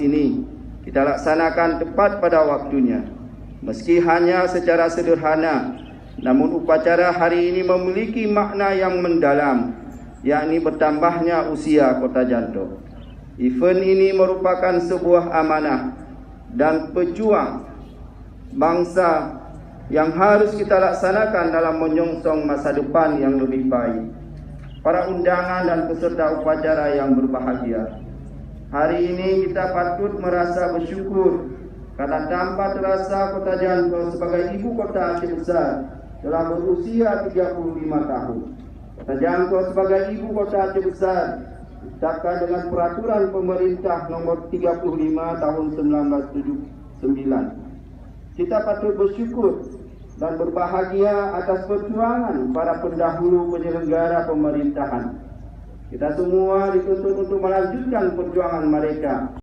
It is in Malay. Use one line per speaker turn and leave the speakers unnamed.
ini kita laksanakan tepat pada waktunya. Meski hanya secara sederhana, namun upacara hari ini memiliki makna yang mendalam, yakni bertambahnya usia Kota Janto. Event ini merupakan sebuah amanah dan pejuang bangsa yang harus kita laksanakan dalam menyongsong masa depan yang lebih baik. Para undangan dan peserta upacara yang berbahagia, hari ini kita patut merasa bersyukur karena tanpa terasa Kota Janto sebagai ibu kota Aceh Besar telah berusia 35 tahun. Kota Janto sebagai ibu kota Aceh Besar ditetapkan dengan peraturan pemerintah nomor 35 tahun 1979. Kita patut bersyukur dan berbahagia atas perjuangan para pendahulu penyelenggara pemerintahan. Kita semua dituntut untuk melanjutkan perjuangan mereka